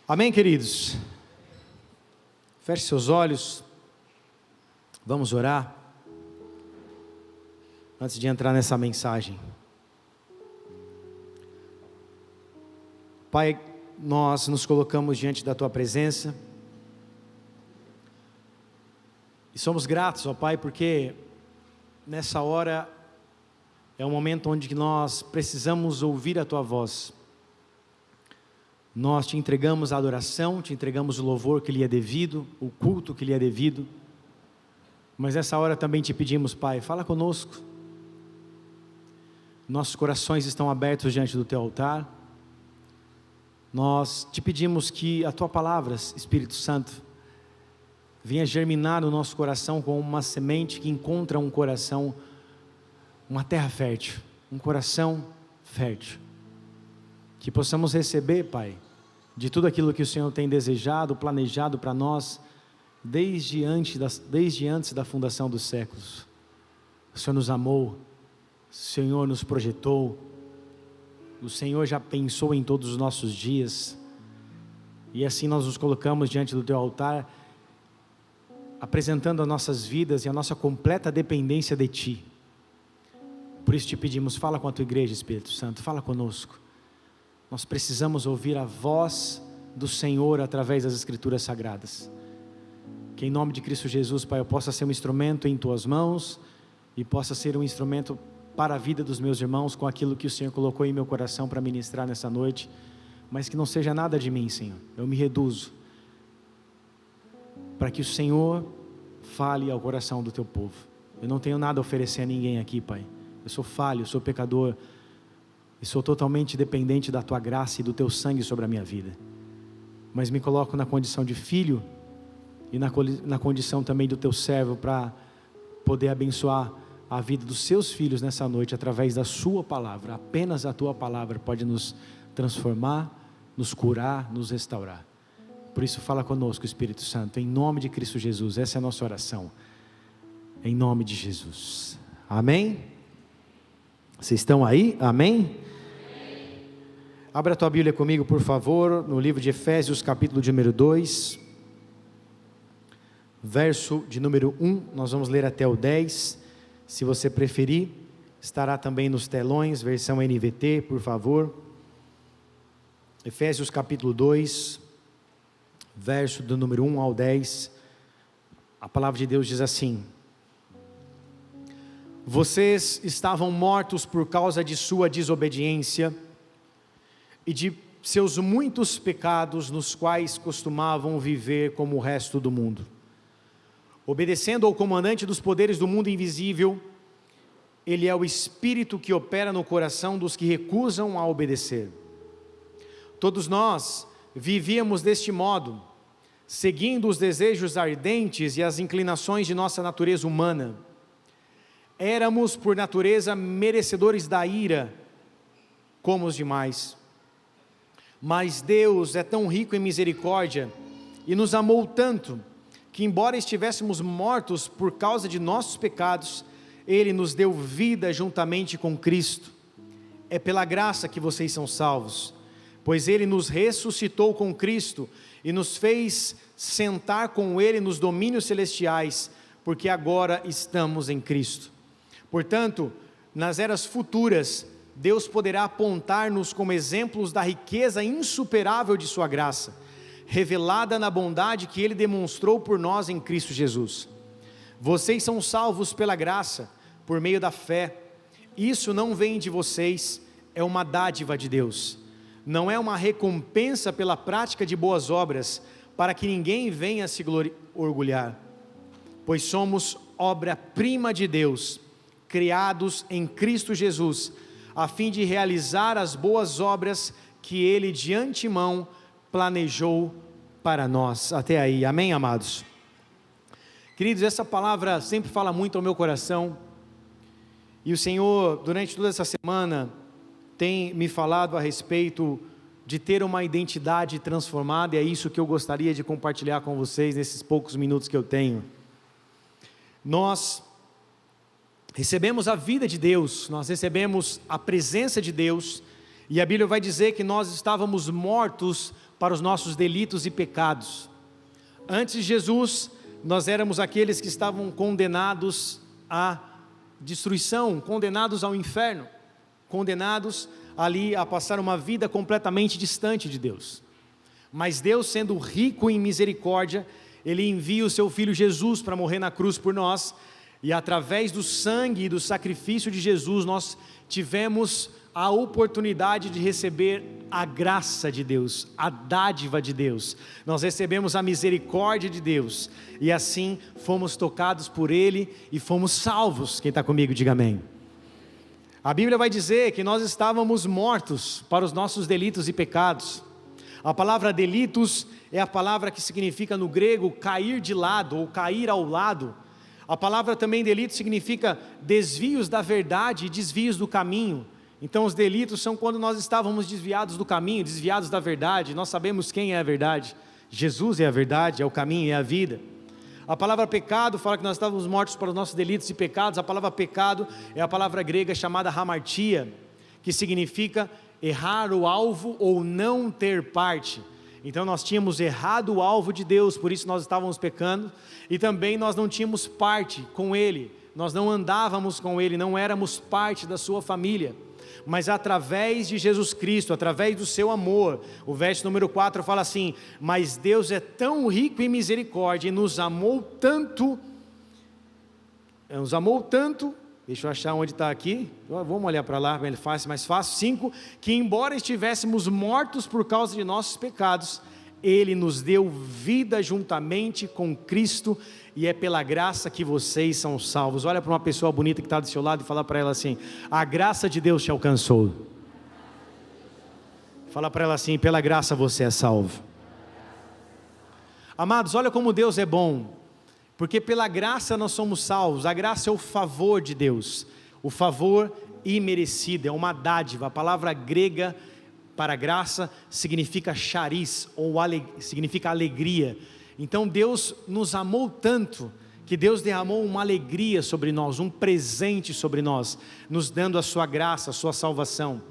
Amém, queridos? Feche seus olhos, vamos orar, antes de entrar nessa mensagem. Pai, nós nos colocamos diante da Tua presença, e somos gratos, ó Pai, porque nessa hora é um momento onde nós precisamos ouvir a Tua voz. Nós te entregamos a adoração, te entregamos o louvor que lhe é devido, o culto que lhe é devido. Mas nessa hora também te pedimos, Pai, fala conosco. Nossos corações estão abertos diante do Teu altar. Nós te pedimos que a Tua palavra, Espírito Santo, venha germinar no nosso coração como uma semente que encontra um coração, uma terra fértil, um coração fértil. Que possamos receber, Pai, de tudo aquilo que o Senhor tem desejado, planejado para nós, desde antes da fundação dos séculos. O Senhor nos amou, o Senhor nos projetou, o Senhor já pensou em todos os nossos dias, e assim nós nos colocamos diante do Teu altar, apresentando as nossas vidas e a nossa completa dependência de Ti. Por isso te pedimos, fala com a Tua igreja, Espírito Santo, fala conosco. Nós precisamos ouvir a voz do Senhor através das Escrituras Sagradas. Que em nome de Cristo Jesus, Pai, eu possa ser um instrumento em Tuas mãos e possa ser um instrumento para a vida dos meus irmãos com aquilo que o Senhor colocou em meu coração para ministrar nessa noite, mas que não seja nada de mim, Senhor. Eu me reduzo para que o Senhor fale ao coração do Teu povo. Eu não tenho nada a oferecer a ninguém aqui, Pai. Eu sou falho, eu sou pecador, e sou totalmente dependente da Tua graça e do Teu sangue sobre a minha vida. Mas me coloco na condição de filho e na condição também do Teu servo para poder abençoar a vida dos Seus filhos nessa noite através da Sua palavra. Apenas a Tua palavra pode nos transformar, nos curar, nos restaurar. Por isso fala conosco, Espírito Santo, em nome de Cristo Jesus. Essa é a nossa oração, em nome de Jesus. Amém? Vocês estão aí? Amém? Abra a tua Bíblia comigo, por favor, no livro de Efésios, capítulo de número 2, verso de número 1, nós vamos ler até o 10, se você preferir, estará também nos telões, versão NVT, por favor. Efésios capítulo 2, verso do número 1 ao 10, a palavra de Deus diz assim: Vocês estavam mortos por causa de sua desobediência e de seus muitos pecados, nos quais costumavam viver como o resto do mundo, obedecendo ao comandante dos poderes do mundo invisível. Ele é o espírito que opera no coração dos que recusam a obedecer. Todos nós vivíamos deste modo, seguindo os desejos ardentes e as inclinações de nossa natureza humana. Éramos por natureza merecedores da ira, como os demais. Mas Deus é tão rico em misericórdia e nos amou tanto, que embora estivéssemos mortos por causa de nossos pecados, Ele nos deu vida juntamente com Cristo. É pela graça que vocês são salvos, pois Ele nos ressuscitou com Cristo e nos fez sentar com Ele nos domínios celestiais, porque agora estamos em Cristo. Portanto, nas eras futuras, Deus poderá apontar-nos como exemplos da riqueza insuperável de sua graça, revelada na bondade que Ele demonstrou por nós em Cristo Jesus. Vocês são salvos pela graça, por meio da fé. Isso não vem de vocês, é uma dádiva de Deus. Não é uma recompensa pela prática de boas obras, para que ninguém venha se orgulhar. Pois somos obra-prima de Deus, criados em Cristo Jesus, a fim de realizar as boas obras que Ele de antemão planejou para nós. Até aí, amém, amados? Queridos, essa palavra sempre fala muito ao meu coração, e o Senhor, durante toda essa semana, tem me falado a respeito de ter uma identidade transformada, e é isso que eu gostaria de compartilhar com vocês nesses poucos minutos que eu tenho. Nós recebemos a vida de Deus, nós recebemos a presença de Deus, E a Bíblia vai dizer que nós estávamos mortos para os nossos delitos e pecados. Antes de Jesus, nós éramos aqueles que estavam condenados à destruição, condenados ao inferno, condenados ali a passar uma vida completamente distante de Deus. Mas Deus, sendo rico em misericórdia, Ele envia o seu Filho Jesus para morrer na cruz por nós, e através do sangue e do sacrifício de Jesus, nós tivemos a oportunidade de receber a graça de Deus, a dádiva de Deus. Nós recebemos a misericórdia de Deus, e assim fomos tocados por Ele e fomos salvos. Quem está comigo, diga amém. A Bíblia vai dizer que nós estávamos mortos para os nossos delitos e pecados. A palavra delitos é a palavra que significa no grego cair de lado ou cair ao lado. A palavra também delito significa desvios da verdade e desvios do caminho. Então os delitos são quando nós estávamos desviados do caminho, desviados da verdade. Nós sabemos quem é a verdade. Jesus é a verdade, é o caminho, é a vida. A palavra pecado fala que nós estávamos mortos para os nossos delitos e pecados. A palavra pecado é a palavra grega chamada hamartia, que significa errar o alvo ou não ter parte. Então nós tínhamos errado o alvo de Deus, por isso nós estávamos pecando, e também nós não tínhamos parte com Ele, nós não andávamos com Ele, não éramos parte da sua família. Mas através de Jesus Cristo, através do seu amor, o verso número 4 fala assim: mas Deus é tão rico em misericórdia e nos amou tanto, deixa eu achar onde está aqui, vamos olhar para lá, mais fácil, 5, que embora estivéssemos mortos por causa de nossos pecados, Ele nos deu vida juntamente com Cristo, e é pela graça que vocês são salvos. Olha para uma pessoa bonita que está do seu lado e fala para ela assim: a graça de Deus te alcançou. Fala para ela assim: pela graça você é salvo. Amados, olha como Deus é bom. Porque pela graça nós somos salvos. A graça é o favor de Deus, o favor imerecido, é uma dádiva. A palavra grega para graça significa charis, ou significa alegria. Então Deus nos amou tanto, que Deus derramou uma alegria sobre nós, um presente sobre nós, nos dando a sua graça, a sua salvação.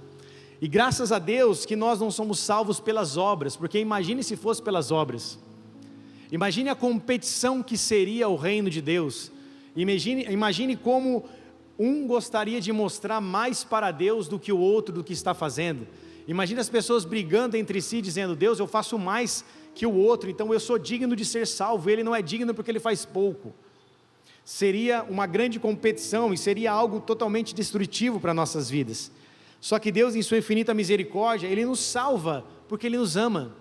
E graças a Deus que nós não somos salvos pelas obras, porque imagine se fosse pelas obras. Imagine a competição que seria o reino de Deus. Imagine como um gostaria de mostrar mais para Deus do que o outro do que está fazendo. Imagine as pessoas brigando entre si, dizendo: Deus, eu faço mais que o outro, então eu sou digno de ser salvo, ele não é digno porque ele faz pouco. Seria uma grande competição e seria algo totalmente destrutivo para nossas vidas. Só que Deus, em sua infinita misericórdia, Ele nos salva porque Ele nos ama.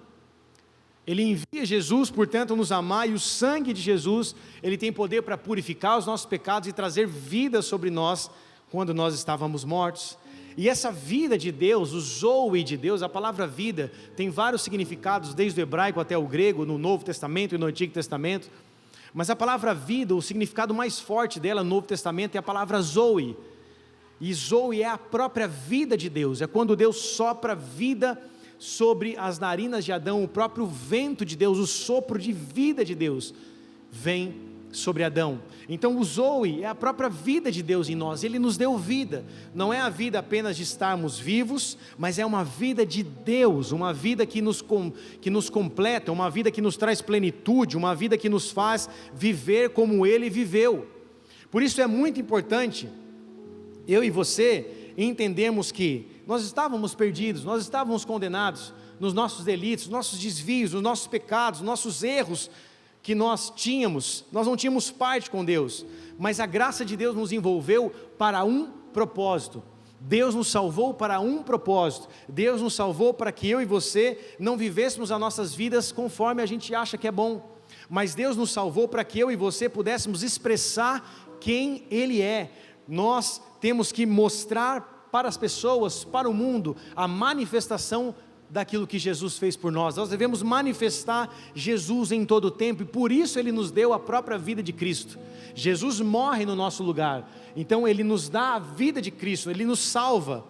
Ele envia Jesus, portanto, nos amar, e o sangue de Jesus, Ele tem poder para purificar os nossos pecados e trazer vida sobre nós, quando nós estávamos mortos. E essa vida de Deus, o zoe de Deus, a palavra vida, tem vários significados, desde o hebraico até o grego, no Novo Testamento e no Antigo Testamento. Mas a palavra vida, o significado mais forte dela no Novo Testamento é a palavra zoe. E zoe é a própria vida de Deus, é quando Deus sopra vida sobre as narinas de Adão, o próprio vento de Deus, o sopro de vida de Deus vem sobre Adão. Então o zoe é a própria vida de Deus em nós. Ele nos deu vida, não é a vida apenas de estarmos vivos, mas é uma vida de Deus, uma vida que nos completa, uma vida que nos traz plenitude, uma vida que nos faz viver como Ele viveu. Por isso é muito importante eu e você entendemos que nós estávamos perdidos, nós estávamos condenados nos nossos delitos, nos nossos desvios, nos nossos pecados, nos nossos erros que nós não tínhamos parte com Deus, mas a graça de Deus nos envolveu para um propósito. Deus nos salvou para um propósito. Deus nos salvou para que eu e você não vivêssemos as nossas vidas conforme a gente acha que é bom, mas Deus nos salvou para que eu e você pudéssemos expressar quem Ele é. Nós temos que mostrar para as pessoas, para o mundo, a manifestação daquilo que Jesus fez por nós. Nós devemos manifestar Jesus em todo o tempo, e por isso Ele nos deu a própria vida de Cristo. Jesus morre no nosso lugar, então Ele nos dá a vida de Cristo, Ele nos salva,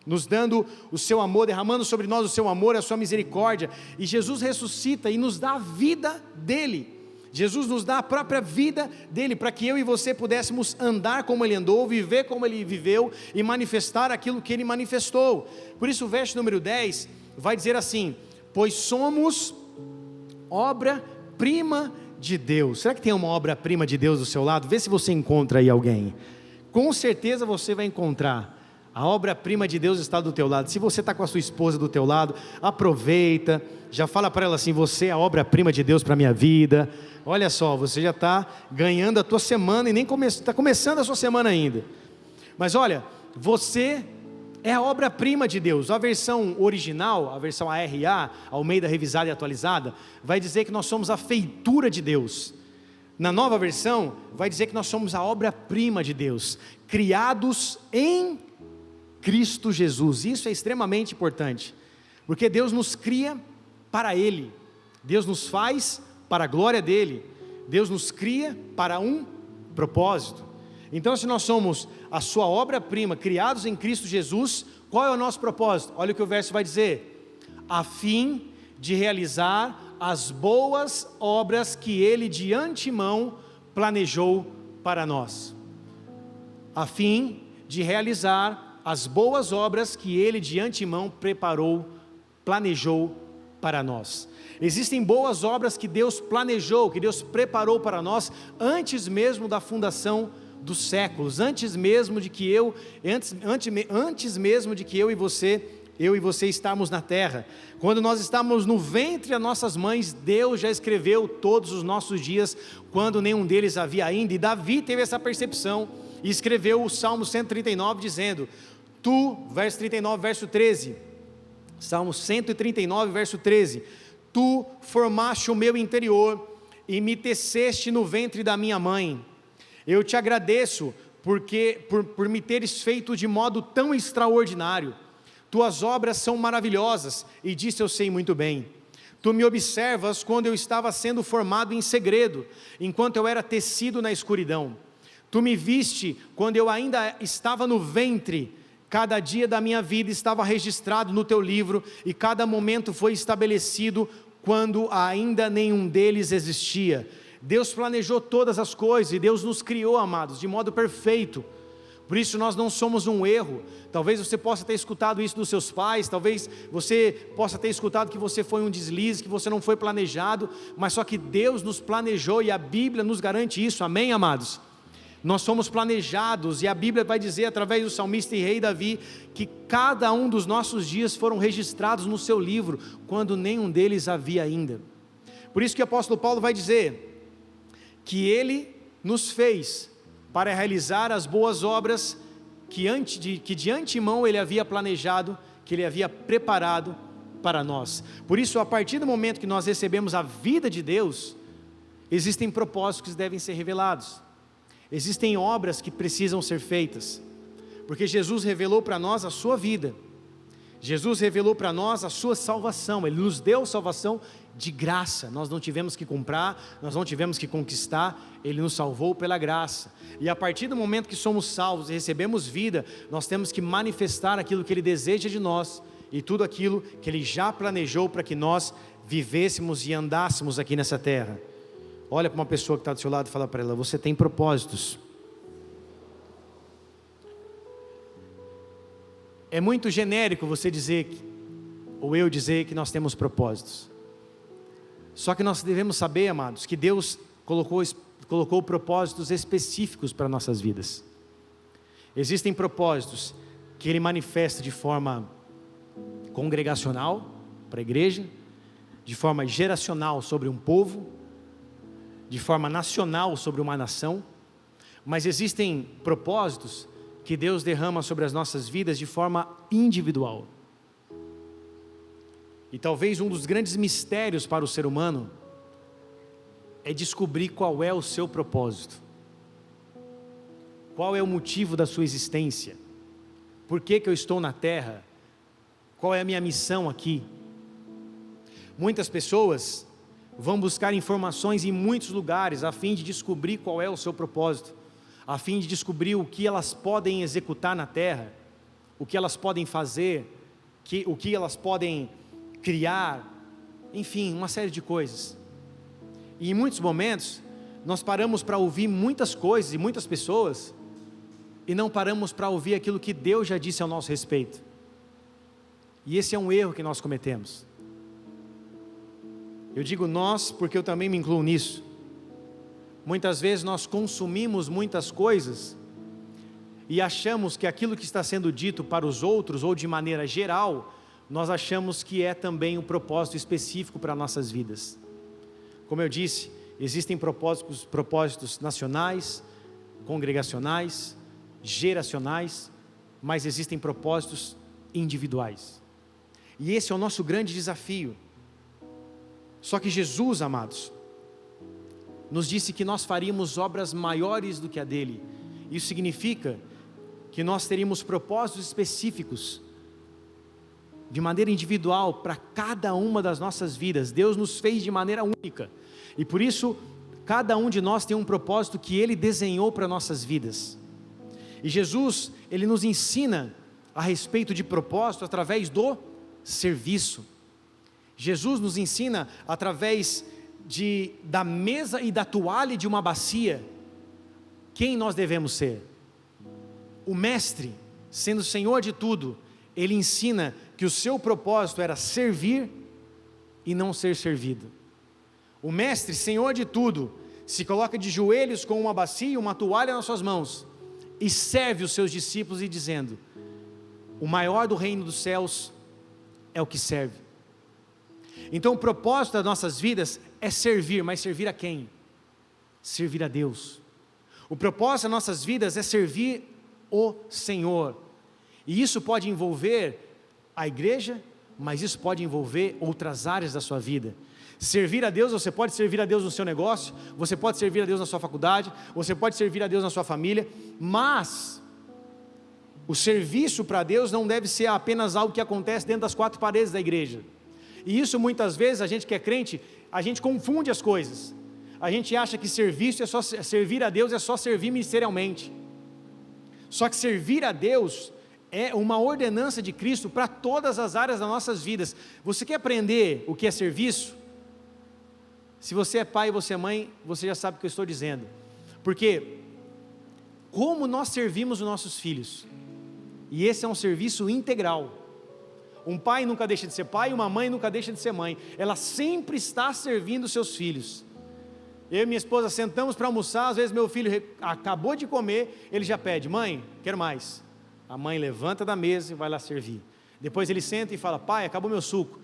nos dando o seu amor, derramando sobre nós o seu amor, a sua misericórdia, e Jesus ressuscita e nos dá a vida dEle. Jesus nos dá a própria vida dele, para que eu e você pudéssemos andar como ele andou, viver como ele viveu e manifestar aquilo que ele manifestou. Por isso o verso número 10 vai dizer assim: pois somos obra-prima de Deus. Será que tem uma obra-prima de Deus do seu lado? Vê se você encontra aí alguém. Com certeza você vai encontrar. A obra-prima de Deus está do teu lado. Se você está com a sua esposa do teu lado, aproveita, já fala para ela assim: você é a obra-prima de Deus para a minha vida. Olha só, você já está ganhando a tua semana e nem está começando a sua semana ainda. Mas olha, você é a obra-prima de Deus. A versão original, a versão ARA, Almeida Revisada e Atualizada, vai dizer que nós somos a feitura de Deus. Na nova versão, vai dizer que nós somos a obra-prima de Deus, criados em Cristo Jesus. Isso é extremamente importante, porque Deus nos cria para Ele, Deus nos faz para a glória dEle, Deus nos cria para um propósito. Então, se nós somos a sua obra-prima, criados em Cristo Jesus, qual é o nosso propósito? Olha o que o verso vai dizer: a fim de realizar as boas obras que Ele de antemão planejou para nós. A fim de realizar as boas obras que Ele de antemão planejou para nós. Existem boas obras que Deus planejou, que Deus preparou para nós antes mesmo da fundação dos séculos, antes mesmo de que eu e você estamos na terra. Quando nós estamos no ventre das nossas mães, Deus já escreveu todos os nossos dias, quando nenhum deles havia ainda. E Davi teve essa percepção e escreveu o Salmo 139 dizendo: verso 39, verso 13, Salmo 139, verso 13, tu formaste o meu interior e me teceste no ventre da minha mãe. Eu te agradeço por me teres feito de modo tão extraordinário. Tuas obras são maravilhosas, e disso eu sei muito bem. Tu me observas quando eu estava sendo formado em segredo, enquanto eu era tecido na escuridão. Tu me viste quando eu ainda estava no ventre. Cada dia da minha vida estava registrado no teu livro, e cada momento foi estabelecido quando ainda nenhum deles existia. Deus planejou todas as coisas, e Deus nos criou, amados, de modo perfeito. Por isso nós não somos um erro. Talvez você possa ter escutado isso dos seus pais, talvez você possa ter escutado que você foi um deslize, que você não foi planejado, mas só que Deus nos planejou, e a Bíblia nos garante isso, amém, amados? Nós somos planejados, e a Bíblia vai dizer através do salmista e rei Davi, que cada um dos nossos dias foram registrados no seu livro, quando nenhum deles havia ainda. Por isso que o apóstolo Paulo vai dizer, que Ele nos fez para realizar as boas obras que de antemão Ele havia planejado, que Ele havia preparado para nós. Por isso, a partir do momento que nós recebemos a vida de Deus, existem propósitos que devem ser revelados, existem obras que precisam ser feitas, porque Jesus revelou para nós a sua vida, Jesus revelou para nós a sua salvação, Ele nos deu salvação de graça, nós não tivemos que comprar, nós não tivemos que conquistar, Ele nos salvou pela graça. E a partir do momento que somos salvos e recebemos vida, nós temos que manifestar aquilo que Ele deseja de nós, e tudo aquilo que Ele já planejou para que nós vivêssemos e andássemos aqui nessa terra. Olha para uma pessoa que está do seu lado e fala para ela: você tem propósitos. É muito genérico você dizer, ou eu dizer, que nós temos propósitos. Só que nós devemos saber, amados, que Deus colocou propósitos específicos para nossas vidas. Existem propósitos que Ele manifesta de forma congregacional para a igreja, de forma geracional sobre um povo, de forma nacional sobre uma nação, mas existem propósitos que Deus derrama sobre as nossas vidas de forma individual. E talvez um dos grandes mistérios para o ser humano é descobrir qual é o seu propósito, qual é o motivo da sua existência, por que eu estou na terra, qual é a minha missão aqui. Muitas pessoas vão buscar informações em muitos lugares a fim de descobrir qual é o seu propósito, a fim de descobrir o que elas podem executar na terra, o que elas podem fazer, o que elas podem criar, enfim, uma série de coisas. E em muitos momentos, nós paramos para ouvir muitas coisas e muitas pessoas, e não paramos para ouvir aquilo que Deus já disse ao nosso respeito. E esse é um erro que nós cometemos. Eu digo nós, porque eu também me incluo nisso. Muitas vezes nós consumimos muitas coisas, e achamos que aquilo que está sendo dito para os outros, ou de maneira geral, nós achamos que é também um propósito específico para nossas vidas. Como eu disse, existem propósitos nacionais, congregacionais, geracionais, mas existem propósitos individuais. E esse é o nosso grande desafio. Só que Jesus, amados, nos disse que nós faríamos obras maiores do que a dele. Isso significa que nós teríamos propósitos específicos, de maneira individual, para cada uma das nossas vidas. Deus nos fez de maneira única, e por isso, cada um de nós tem um propósito que Ele desenhou para nossas vidas. E Jesus, Ele nos ensina a respeito de propósito através do serviço. Jesus nos ensina através da mesa e da toalha de uma bacia, quem nós devemos ser. O mestre, sendo Senhor de tudo, ele ensina que o seu propósito era servir e não ser servido. O mestre, Senhor de tudo, se coloca de joelhos com uma bacia e uma toalha nas suas mãos, e serve os seus discípulos e dizendo: o maior do reino dos céus é o que serve. Então o propósito das nossas vidas é servir, mas servir a quem? Servir a Deus. O propósito das nossas vidas é servir o Senhor, e isso pode envolver a igreja, mas isso pode envolver outras áreas da sua vida. Servir a Deus, você pode servir a Deus no seu negócio, você pode servir a Deus na sua faculdade, você pode servir a Deus na sua família, mas o serviço para Deus não deve ser apenas algo que acontece dentro das quatro paredes da igreja. E isso muitas vezes, a gente que é crente, a gente confunde as coisas. A gente acha que servir a Deus é só servir ministerialmente. Só que servir a Deus é uma ordenança de Cristo para todas as áreas das nossas vidas. Você quer aprender o que é serviço? Se você é pai e você é mãe, você já sabe o que eu estou dizendo. Porque como nós servimos os nossos filhos, e esse é um serviço integral. Um pai nunca deixa de ser pai, uma mãe nunca deixa de ser mãe. Ela sempre está servindo os seus filhos. Eu e minha esposa sentamos para almoçar, às vezes meu filho acabou de comer, ele já pede: mãe, quero mais. A mãe levanta da mesa e vai lá servir. Depois ele senta e fala: pai, acabou meu suco.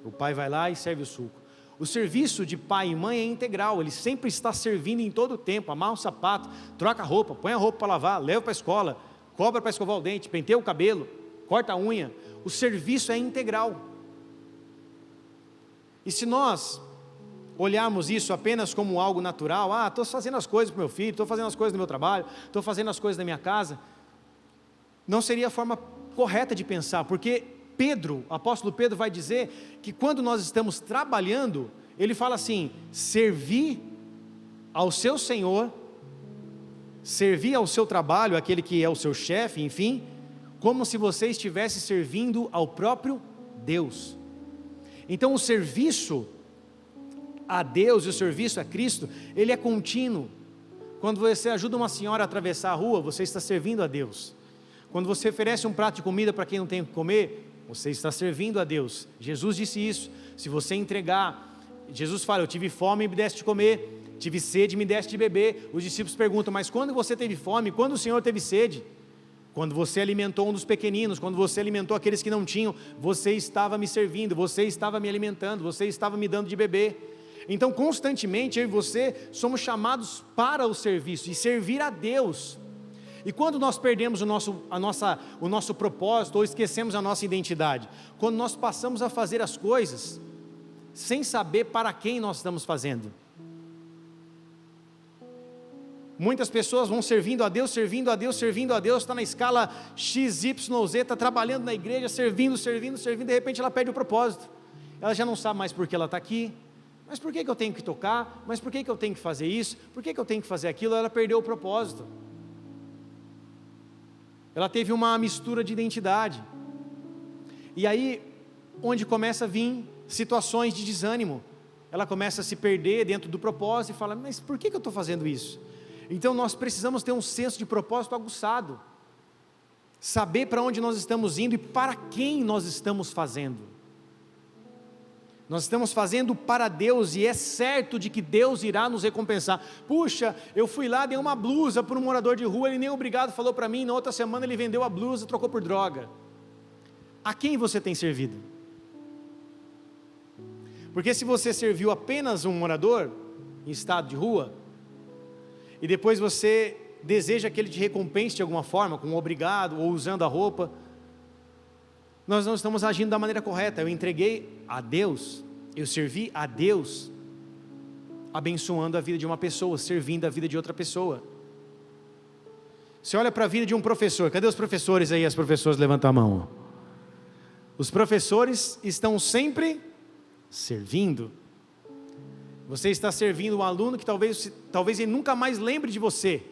O pai vai lá e serve o suco. O serviço de pai e mãe é integral, ele sempre está servindo em todo o tempo. Amarra um sapato, troca a roupa, põe a roupa para lavar, leva para a escola, cobra para escovar o dente, penteia o cabelo, corta a unha. O serviço é integral. E se nós olharmos isso apenas como algo natural, estou fazendo as coisas para o meu filho, estou fazendo as coisas do meu trabalho, estou fazendo as coisas da minha casa, não seria a forma correta de pensar, porque Pedro, o apóstolo Pedro vai dizer que quando nós estamos trabalhando, ele fala assim: servir ao seu Senhor, servir ao seu trabalho, aquele que é o seu chefe, enfim, como se você estivesse servindo ao próprio Deus. Então o serviço a Deus e o serviço a Cristo, ele é contínuo. Quando você ajuda uma senhora a atravessar a rua, você está servindo a Deus. Quando você oferece um prato de comida para quem não tem o que comer, você está servindo a Deus. Jesus disse isso: se você entregar, Jesus fala: eu tive fome e me deste de comer, tive sede e me deste de beber. Os discípulos perguntam: mas quando você teve fome, quando o Senhor teve sede? Quando você alimentou um dos pequeninos, quando você alimentou aqueles que não tinham, você estava me servindo, você estava me alimentando, você estava me dando de beber. Então constantemente eu e você somos chamados para o serviço e servir a Deus. E quando nós perdemos o nosso propósito, ou esquecemos a nossa identidade? Quando nós passamos a fazer as coisas sem saber para quem nós estamos fazendo. Muitas pessoas vão servindo a Deus, servindo a Deus, servindo a Deus, está na escala XYZ, está trabalhando na igreja, servindo, de repente ela perde o propósito. Ela já não sabe mais por que ela está aqui. Mas por que eu tenho que tocar? Mas por que eu tenho que fazer isso? Por que eu tenho que fazer aquilo? Ela perdeu o propósito. Ela teve uma mistura de identidade. E aí, onde começa a vir situações de desânimo. ela começa a se perder dentro do propósito e fala, mas por que eu estou fazendo isso? Então nós precisamos ter um senso de propósito aguçado, saber para onde nós estamos indo e para quem nós estamos fazendo. Nós estamos fazendo para Deus e é certo de que Deus irá nos recompensar. Puxa, eu fui lá, dei uma blusa para um morador de rua, ele nem obrigado falou para mim, na outra semana ele vendeu a blusa, trocou por droga. A quem você tem servido? Porque se você serviu apenas um morador em estado de rua, e depois você deseja que ele te recompense de alguma forma, com um obrigado ou usando a roupa, nós não estamos agindo da maneira correta. Eu entreguei a Deus, eu servi a Deus, abençoando a vida de uma pessoa, servindo a vida de outra pessoa. Você olha para a vida de um professor, cadê os professores aí? As professoras levantam a mão. Os professores estão sempre servindo. Você está servindo um aluno que talvez ele nunca mais lembre de você,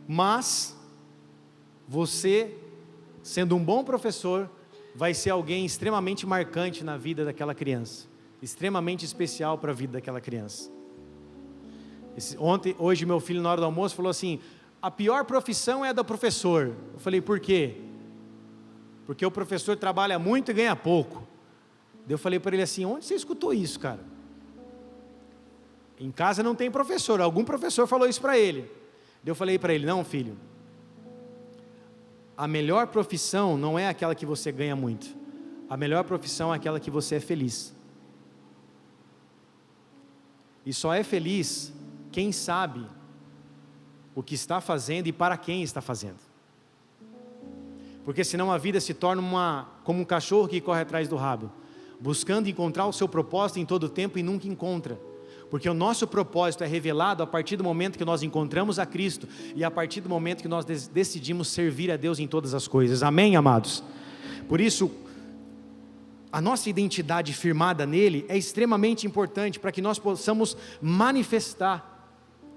mas você, sendo um bom professor, vai ser alguém extremamente marcante na vida daquela criança, extremamente especial para a vida daquela criança. Hoje meu filho na hora do almoço falou assim, a pior profissão é a da professor. Eu falei, por quê? Porque o professor trabalha muito e ganha pouco. Daí eu falei para ele assim, onde você escutou isso, cara? Em casa não tem professor, algum professor falou isso para ele. Daí eu falei para ele, não filho, a melhor profissão não é aquela que você ganha muito, a melhor profissão é aquela que você é feliz. E só é feliz quem sabe o que está fazendo e para quem está fazendo. Porque senão a vida se torna como um cachorro que corre atrás do rabo, buscando encontrar o seu propósito em todo o tempo e nunca encontra. Porque o nosso propósito é revelado a partir do momento que nós encontramos a Cristo e a partir do momento que nós decidimos servir a Deus em todas as coisas. Amém, amados? Por isso, a nossa identidade firmada nele é extremamente importante para que nós possamos manifestar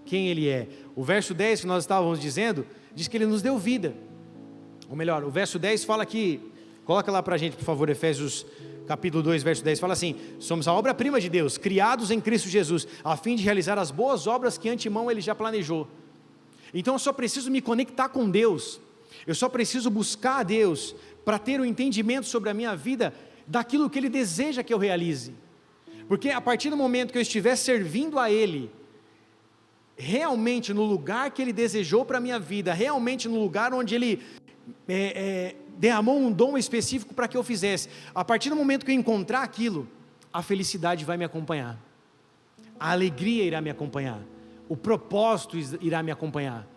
quem Ele é. O verso 10 que nós estávamos dizendo, diz que Ele nos deu vida. Ou melhor, o verso 10 fala que, coloca lá para a gente por favor, Efésios capítulo 2, verso 10, fala assim, somos a obra-prima de Deus, criados em Cristo Jesus, a fim de realizar as boas obras que antemão Ele já planejou. Então eu só preciso me conectar com Deus, eu só preciso buscar a Deus, para ter um entendimento sobre a minha vida, daquilo que Ele deseja que eu realize, porque a partir do momento que eu estiver servindo a Ele, realmente no lugar que Ele desejou para a minha vida, realmente no lugar onde Ele derramou um dom específico para que eu fizesse, a partir do momento que eu encontrar aquilo, a felicidade vai me acompanhar, a alegria irá me acompanhar, o propósito irá me acompanhar,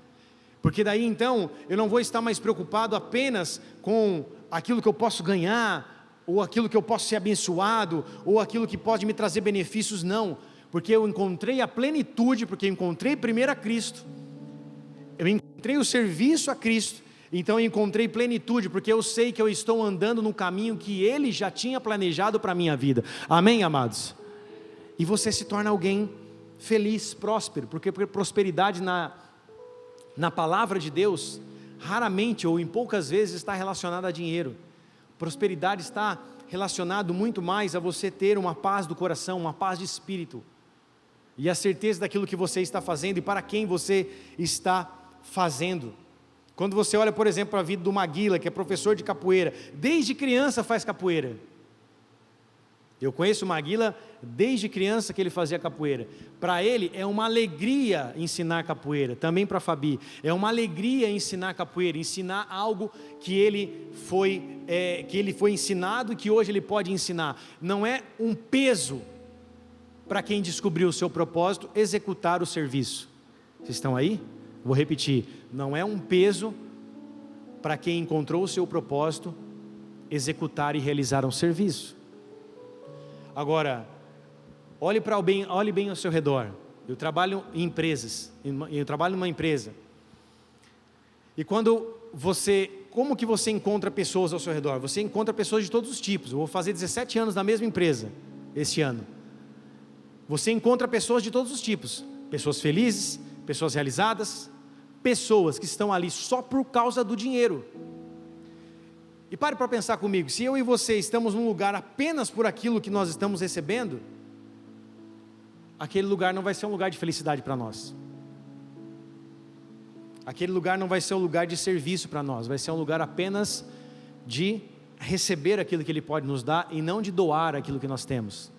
porque daí então, eu não vou estar mais preocupado apenas com aquilo que eu posso ganhar, ou aquilo que eu posso ser abençoado, ou aquilo que pode me trazer benefícios, não, porque eu encontrei a plenitude, porque eu encontrei primeiro a Cristo, eu encontrei o serviço a Cristo, então eu encontrei plenitude, porque eu sei que eu estou andando no caminho que Ele já tinha planejado para a minha vida, amém, amados? E você se torna alguém feliz, próspero, porque prosperidade na palavra de Deus, raramente ou em poucas vezes está relacionada a dinheiro. Prosperidade está relacionado muito mais a você ter uma paz do coração, uma paz de espírito, e a certeza daquilo que você está fazendo e para quem você está fazendo. Quando você olha, por exemplo, para a vida do Maguila, que é professor de capoeira, desde criança faz capoeira. Eu conheço o Maguila desde criança que ele fazia capoeira. Para ele é uma alegria ensinar capoeira, também para a Fabi. É uma alegria ensinar capoeira, ensinar algo que ele foi ensinado e que hoje ele pode ensinar. Não é um peso para quem descobriu o seu propósito executar o serviço. Vocês estão aí? Vou repetir, não é um peso para quem encontrou o seu propósito executar e realizar um serviço. Agora, olhe bem ao seu redor. Eu trabalho em empresas, eu trabalho numa empresa, e como que você encontra pessoas ao seu redor? Você encontra pessoas de todos os tipos. Eu vou fazer 17 anos na mesma empresa, este ano. Você encontra pessoas de todos os tipos, pessoas felizes, pessoas realizadas, pessoas que estão ali só por causa do dinheiro. E pare para pensar comigo, se eu e você estamos num lugar apenas por aquilo que nós estamos recebendo, aquele lugar não vai ser um lugar de felicidade para nós. Aquele lugar não vai ser um lugar de serviço para nós, vai ser um lugar apenas de receber aquilo que Ele pode nos dar e não de doar aquilo que nós temos.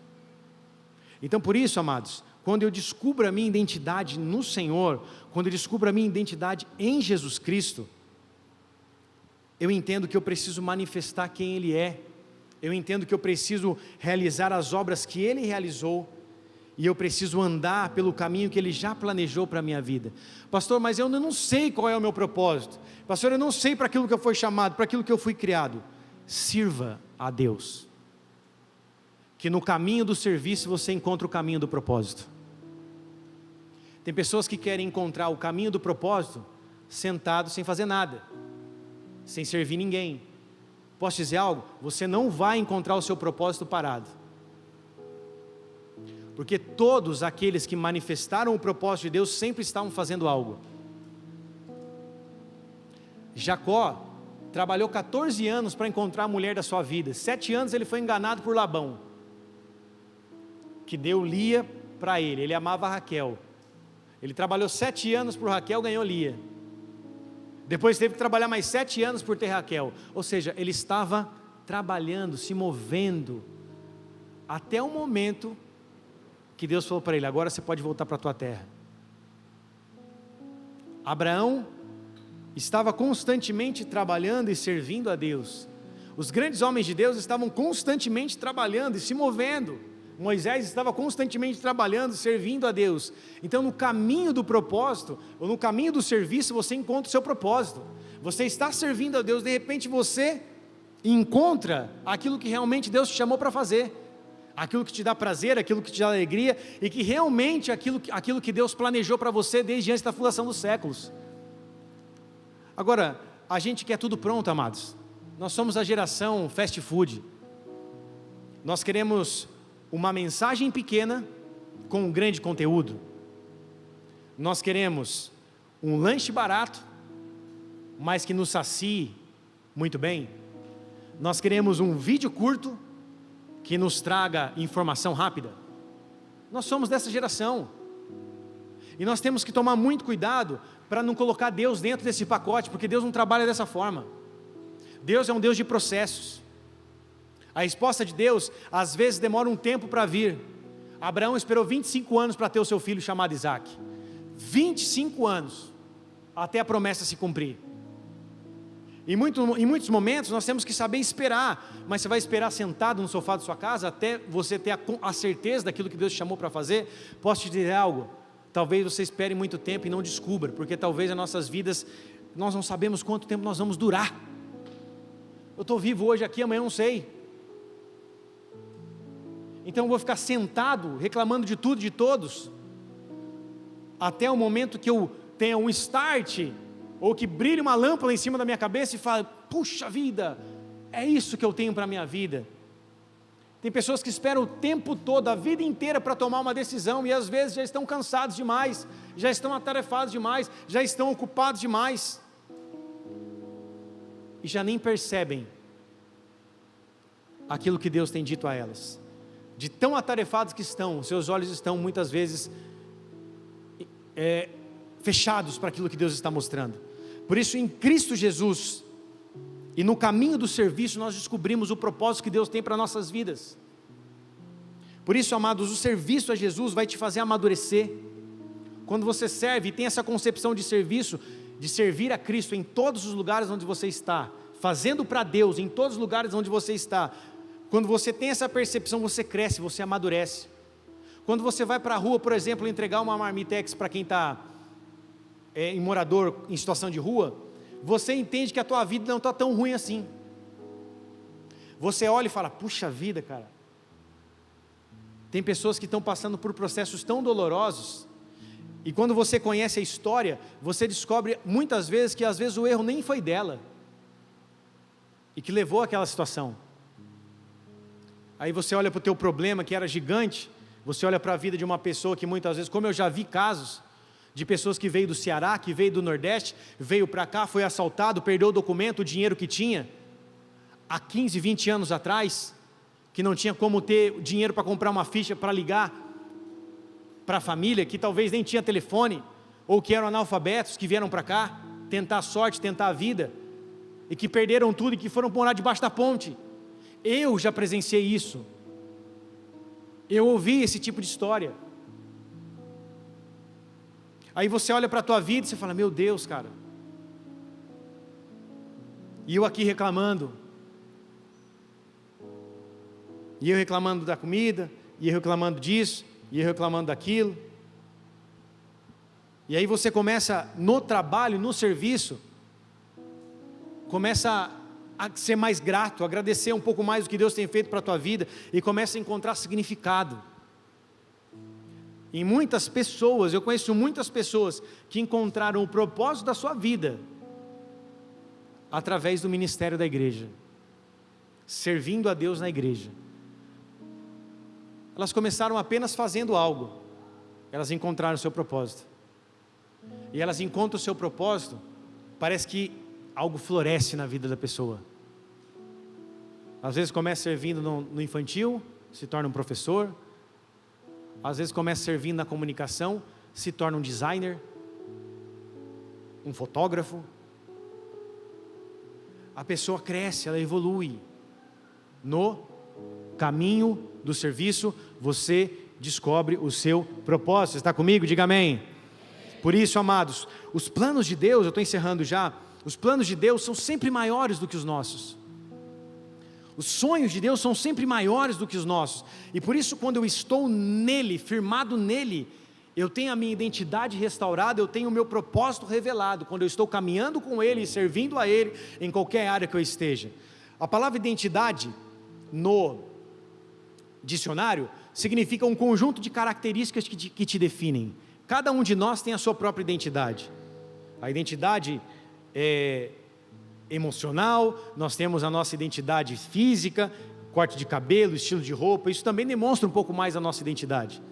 Então por isso, amados, quando eu descubro a minha identidade no Senhor, quando eu descubro a minha identidade em Jesus Cristo, eu entendo que eu preciso manifestar quem Ele é, eu entendo que eu preciso realizar as obras que Ele realizou, e eu preciso andar pelo caminho que Ele já planejou para a minha vida. Pastor, mas eu não sei qual é o meu propósito. Pastor, eu não sei para aquilo que eu fui chamado, para aquilo que eu fui criado. Sirva a Deus, que no caminho do serviço você encontra o caminho do propósito. Tem pessoas que querem encontrar o caminho do propósito sentado sem fazer nada, sem servir ninguém. Posso dizer algo? Você não vai encontrar o seu propósito parado, porque todos aqueles que manifestaram o propósito de Deus sempre estavam fazendo algo. Jacó trabalhou 14 anos para encontrar a mulher da sua vida. 7 anos ele foi enganado por Labão, que deu Lia para ele. Ele amava Raquel. Ele trabalhou 7 anos por Raquel, ganhou Lia. Depois teve que trabalhar mais 7 anos por ter Raquel. Ou seja, ele estava trabalhando, se movendo, até o momento que Deus falou para ele: agora você pode voltar para a tua terra. Abraão estava constantemente trabalhando e servindo a Deus. Os grandes homens de Deus estavam constantemente trabalhando e se movendo. Moisés estava constantemente trabalhando, servindo a Deus. Então no caminho do propósito, ou no caminho do serviço, você encontra o seu propósito. Você está servindo a Deus, de repente você encontra aquilo que realmente Deus te chamou para fazer, aquilo que te dá prazer, aquilo que te dá alegria, e que realmente aquilo que Deus planejou para você desde antes da fundação dos séculos. Agora, a gente quer tudo pronto, amados. Nós somos a geração fast food. Nós queremos uma mensagem pequena com um grande conteúdo. Nós queremos um lanche barato, mas que nos sacie muito bem. Nós queremos um vídeo curto que nos traga informação rápida. Nós somos dessa geração, e nós temos que tomar muito cuidado para não colocar Deus dentro desse pacote, porque Deus não trabalha dessa forma. Deus é um Deus de processos. A resposta de Deus às vezes demora um tempo para vir. Abraão esperou 25 anos para ter o seu filho chamado Isaac. 25 anos até a promessa se cumprir. Em muitos momentos nós temos que saber esperar, mas você vai esperar sentado no sofá da sua casa até você ter a certeza daquilo que Deus te chamou para fazer? Posso te dizer algo? Talvez você espere muito tempo e não descubra, porque talvez as nossas vidas, nós não sabemos quanto tempo nós vamos durar. Eu estou vivo hoje aqui, amanhã eu não sei. Então eu vou ficar sentado reclamando de tudo e de todos até o momento que eu tenha um start, ou que brilhe uma lâmpada em cima da minha cabeça e fale: puxa vida, é isso que eu tenho para a minha vida. Tem pessoas que esperam o tempo todo, a vida inteira, para tomar uma decisão, e às vezes já estão cansados demais, já estão atarefados demais, já estão ocupados demais, e já nem percebem aquilo que Deus tem dito a elas. De tão atarefados que estão, seus olhos estão muitas vezes fechados para aquilo que Deus está mostrando. Por isso, em Cristo Jesus e no caminho do serviço, nós descobrimos o propósito que Deus tem para nossas vidas. Por isso, amados, o serviço a Jesus vai te fazer amadurecer. Quando você serve e tem essa concepção de serviço, de servir a Cristo em todos os lugares onde você está, fazendo para Deus em todos os lugares onde você está, quando você tem essa percepção, você cresce, você amadurece. Quando você vai para a rua, por exemplo, entregar uma marmitex para quem está em morador em situação de rua, você entende que a tua vida não está tão ruim assim. Você olha e fala: puxa vida, cara, tem pessoas que estão passando por processos tão dolorosos, e quando você conhece a história, você descobre muitas vezes que às vezes o erro nem foi dela, e que levou àquela situação. Aí você olha para o teu problema que era gigante, você olha para a vida de uma pessoa que muitas vezes, como eu já vi casos, de pessoas que veio do Ceará, que veio do Nordeste, veio para cá, foi assaltado, perdeu o documento, o dinheiro que tinha. há 15, 20 anos atrás, que não tinha como ter dinheiro para comprar uma ficha para ligar para a família, que talvez nem tinha telefone, ou que eram analfabetos, que vieram para cá, tentar a sorte, tentar a vida, e que perderam tudo e que foram morar debaixo da ponte. Eu já presenciei isso, eu ouvi esse tipo de história. Aí você olha para a tua vida e você fala, meu Deus, cara, e eu aqui reclamando, e eu reclamando da comida, e eu reclamando disso, e eu reclamando daquilo. E aí você começa no trabalho, no serviço, começa a ser mais grato, agradecer um pouco mais do que Deus tem feito para a tua vida, e começa a encontrar significado. Em muitas pessoas, eu conheço muitas pessoas que encontraram o propósito da sua vida através do ministério da igreja, servindo a Deus na igreja. Elas começaram apenas fazendo algo, elas encontraram o seu propósito, e elas encontram o seu propósito, parece que algo floresce na vida da pessoa. Às vezes começa servindo no infantil, se torna um professor. Às vezes começa servindo na comunicação, se torna um designer, um fotógrafo. A pessoa cresce, ela evolui. No caminho do serviço, você descobre o seu propósito. Está comigo? Diga amém. Por isso, amados, os planos de Deus, eu estou encerrando já, os planos de Deus são sempre maiores do que os nossos. Os sonhos de Deus são sempre maiores do que os nossos, e por isso quando eu estou nele, firmado nele, eu tenho a minha identidade restaurada, eu tenho o meu propósito revelado, quando eu estou caminhando com ele e servindo a ele, em qualquer área que eu esteja. A palavra identidade, no dicionário, significa um conjunto de características que te definem. Cada um de nós tem a sua própria identidade. A identidade é emocional, nós temos a nossa identidade física, corte de cabelo, estilo de roupa, isso também demonstra um pouco mais a nossa identidade.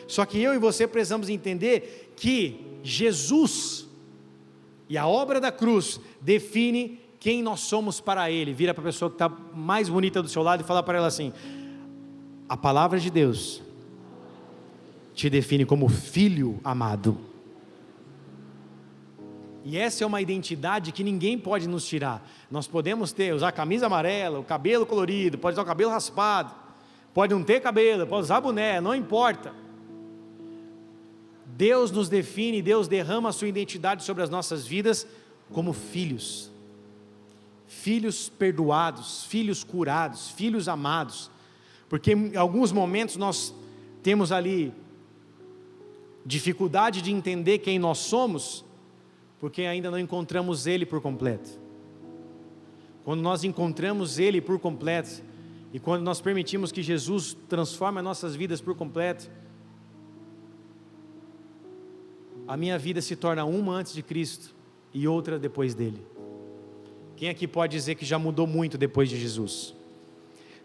Só que eu e você precisamos entender que Jesus e a obra da cruz define quem nós somos para Ele. Vira para a pessoa que está mais bonita do seu lado e fala para ela assim: a palavra de Deus te define como filho amado. E essa é uma identidade que ninguém pode nos tirar. Nós podemos usar camisa amarela, o cabelo colorido, pode usar o cabelo raspado, pode não ter cabelo, pode usar boné, não importa. Deus nos define, Deus derrama a sua identidade sobre as nossas vidas como filhos. Filhos perdoados, filhos curados, filhos amados. Porque em alguns momentos nós temos ali dificuldade de entender quem nós somos, porque ainda não encontramos Ele por completo. Quando nós encontramos Ele por completo, e quando nós permitimos que Jesus transforme as nossas vidas por completo, a minha vida se torna uma antes de Cristo e outra depois dele. Quem aqui pode dizer que já mudou muito depois de Jesus?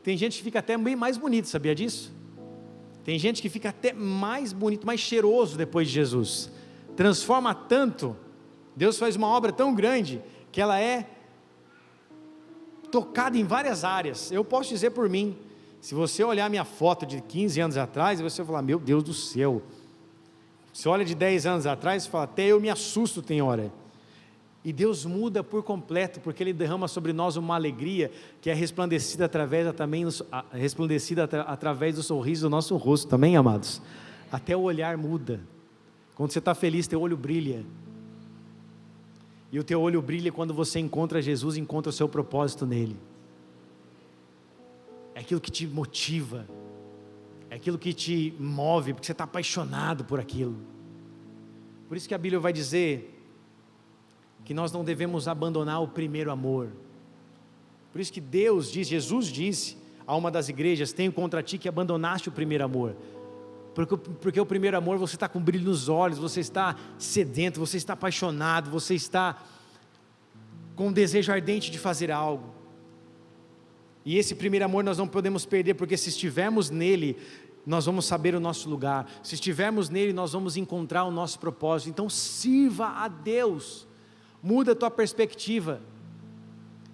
Tem gente que fica até bem mais bonito, sabia disso? Tem gente que fica até mais bonito, mais cheiroso depois de Jesus. Transforma tanto. Deus faz uma obra tão grande que ela é tocada em várias áreas. Eu posso dizer por mim, se você olhar minha foto de 15 anos atrás, você vai falar: meu Deus do céu. Você olha de 10 anos atrás e fala: até eu me assusto tem hora. E Deus muda por completo, porque Ele derrama sobre nós uma alegria que é resplandecida através do sorriso do nosso rosto, também, amados. Até o olhar muda. Quando você está feliz, teu olho brilha. E o teu olho brilha quando você encontra Jesus, encontra o seu propósito nele. É aquilo que te motiva, é aquilo que te move, porque você está apaixonado por aquilo. Por isso que a Bíblia vai dizer que nós não devemos abandonar o primeiro amor. Por isso que Deus diz, Jesus disse a uma das igrejas: tenho contra ti que abandonaste o primeiro amor. Porque o primeiro amor, você está com brilho nos olhos, você está sedento, você está apaixonado, você está com um desejo ardente de fazer algo. E esse primeiro amor nós não podemos perder, porque se estivermos nele, nós vamos saber o nosso lugar. Se estivermos nele, nós vamos encontrar o nosso propósito. Então sirva a Deus, muda a tua perspectiva.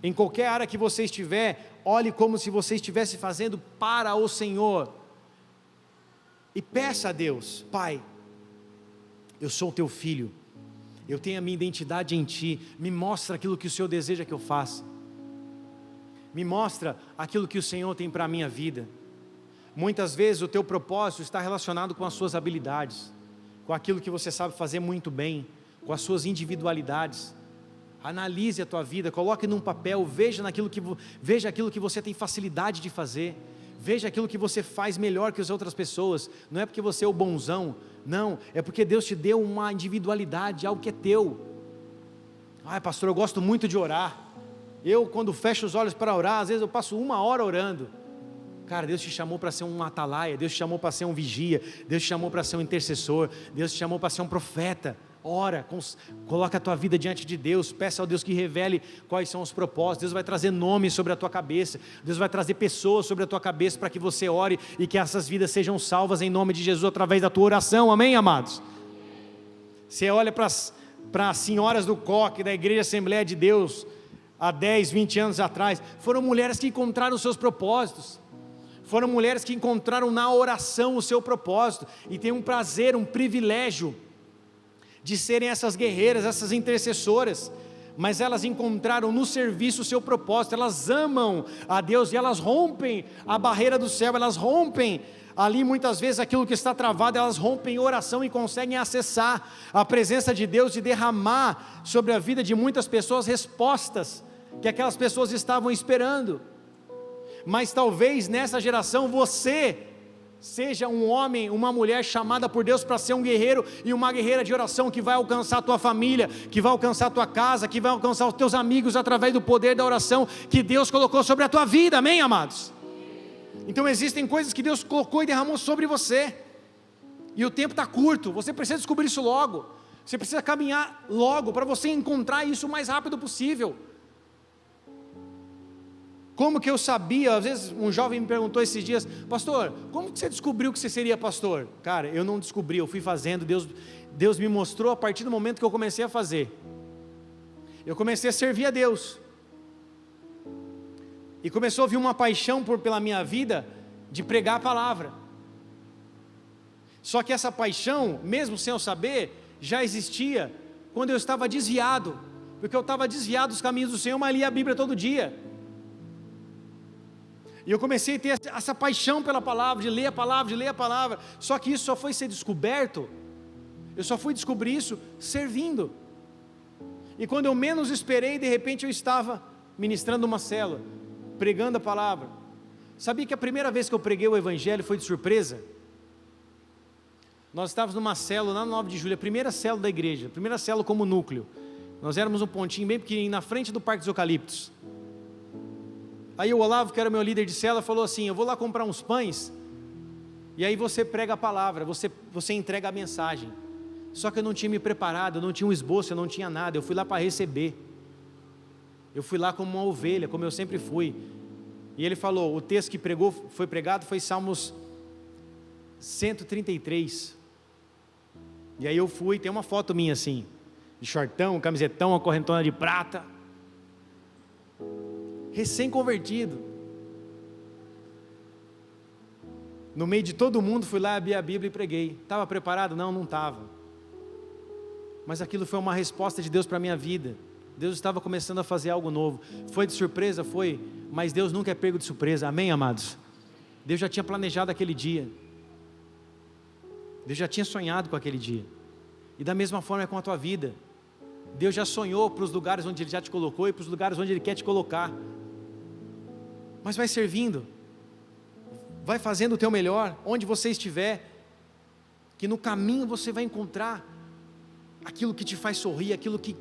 Em qualquer área que você estiver, olhe como se você estivesse fazendo para o Senhor. E peça a Deus: Pai, eu sou o teu filho, eu tenho a minha identidade em Ti, me mostra aquilo que o Senhor deseja que eu faça, me mostra aquilo que o Senhor tem para a minha vida. Muitas vezes o teu propósito está relacionado com as suas habilidades, com aquilo que você sabe fazer muito bem, com as suas individualidades. Analise a tua vida, coloque num papel, veja aquilo que você tem facilidade de fazer, veja aquilo que você faz melhor que as outras pessoas. Não é porque você é o bonzão, não, é porque Deus te deu uma individualidade, algo que é teu. Ai, pastor, eu gosto muito de orar. Eu, quando fecho os olhos para orar, às vezes eu passo 1 hora orando. Cara, Deus te chamou para ser um atalaia, Deus te chamou para ser um vigia, Deus te chamou para ser um intercessor, Deus te chamou para ser um profeta. Ora, coloca a tua vida diante de Deus, peça ao Deus que revele quais são os propósitos. Deus vai trazer nomes sobre a tua cabeça, Deus vai trazer pessoas sobre a tua cabeça para que você ore e que essas vidas sejam salvas em nome de Jesus através da tua oração, amém, amados? Você olha para as senhoras do coque, da Igreja Assembleia de Deus, há 10, 20 anos atrás, foram mulheres que encontraram os seus propósitos, foram mulheres que encontraram na oração o seu propósito, e tem um prazer, um privilégio, de serem essas guerreiras, essas intercessoras, mas elas encontraram no serviço o seu propósito. Elas amam a Deus e elas rompem a barreira do céu, elas rompem ali muitas vezes aquilo que está travado, elas rompem em oração e conseguem acessar a presença de Deus e derramar sobre a vida de muitas pessoas respostas que aquelas pessoas estavam esperando. Mas talvez nessa geração você seja um homem, uma mulher chamada por Deus para ser um guerreiro e uma guerreira de oração que vai alcançar a tua família, que vai alcançar a tua casa, que vai alcançar os teus amigos através do poder da oração que Deus colocou sobre a tua vida, amém, amados? Então existem coisas que Deus colocou e derramou sobre você, e o tempo está curto, você precisa descobrir isso logo, você precisa caminhar logo para você encontrar isso o mais rápido possível. Como que eu sabia? Às vezes um jovem me perguntou esses dias: pastor, como que você descobriu que você seria pastor? Cara, eu não descobri, eu fui fazendo, Deus me mostrou a partir do momento que eu comecei a fazer. Eu comecei a servir a Deus, e começou a vir uma paixão pela minha vida, de pregar a palavra. Só que essa paixão, mesmo sem eu saber, já existia quando eu estava desviado, porque eu estava desviado dos caminhos do Senhor, mas lia a Bíblia todo dia. E eu comecei a ter essa paixão pela palavra, de ler a palavra, só que isso só foi ser descoberto, eu só fui descobrir isso servindo. E quando eu menos esperei, de repente eu estava ministrando uma célula, pregando a palavra. Sabia que a primeira vez que eu preguei o Evangelho foi de surpresa? Nós estávamos numa célula lá no 9 de julho, a primeira célula da igreja, a primeira célula como núcleo. Nós éramos um pontinho bem pequenininho, na frente do Parque dos Eucaliptos. Aí o Olavo, que era o meu líder de célula, falou assim: eu vou lá comprar uns pães, e aí você prega a palavra, você entrega a mensagem. Só que eu não tinha me preparado, eu não tinha um esboço, eu não tinha nada, eu fui lá para receber. Eu fui lá como uma ovelha, como eu sempre fui. E ele falou, o texto que foi pregado foi Salmos 133. E aí eu fui, tem uma foto minha assim, de shortão, camisetão, uma correntona de prata, recém-convertido, no meio de todo mundo, fui lá, abri a Bíblia e preguei. Estava preparado? Não estava, mas aquilo foi uma resposta de Deus para a minha vida. Deus estava começando a fazer algo novo. Foi de surpresa? Foi, mas Deus nunca é pego de surpresa, amém, amados? Deus já tinha planejado aquele dia, Deus já tinha sonhado com aquele dia, e da mesma forma é com a tua vida. Deus já sonhou para os lugares onde Ele já te colocou e para os lugares onde Ele quer te colocar, mas vai servindo, vai fazendo o teu melhor, onde você estiver, que no caminho você vai encontrar aquilo que te faz sorrir, aquilo que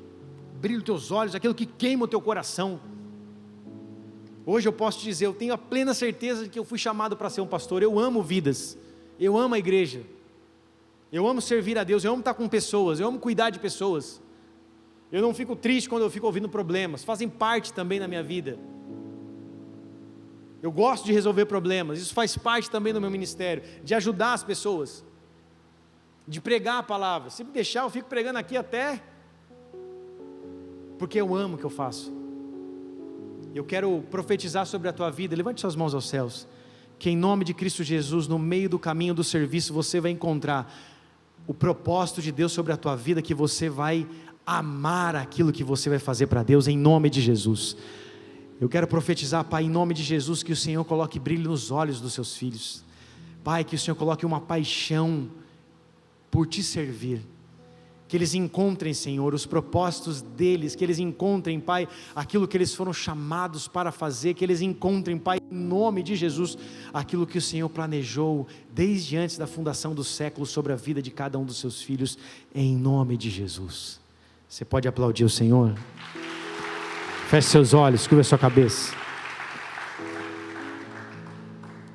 brilha os teus olhos, aquilo que queima o teu coração. Hoje eu posso te dizer, eu tenho a plena certeza de que eu fui chamado para ser um pastor. Eu amo vidas, eu amo a igreja, eu amo servir a Deus, eu amo estar com pessoas, eu amo cuidar de pessoas. Eu não fico triste quando eu fico ouvindo problemas, fazem parte também da minha vida. Eu gosto de resolver problemas, isso faz parte também do meu ministério, de ajudar as pessoas, de pregar a palavra. Se me deixar, eu fico pregando aqui até, porque eu amo o que eu faço. Eu quero profetizar sobre a tua vida. Levante suas mãos aos céus. Que em nome de Cristo Jesus, no meio do caminho do serviço, você vai encontrar o propósito de Deus sobre a tua vida, que você vai amar aquilo que você vai fazer para Deus, em nome de Jesus. Eu quero profetizar, Pai, em nome de Jesus, que o Senhor coloque brilho nos olhos dos seus filhos. Pai, que o Senhor coloque uma paixão por te servir. Que eles encontrem, Senhor, os propósitos deles, que eles encontrem, Pai, aquilo que eles foram chamados para fazer, que eles encontrem, Pai, em nome de Jesus, aquilo que o Senhor planejou desde antes da fundação do século sobre a vida de cada um dos seus filhos, em nome de Jesus. Você pode aplaudir o Senhor? Feche seus olhos, curva a sua cabeça.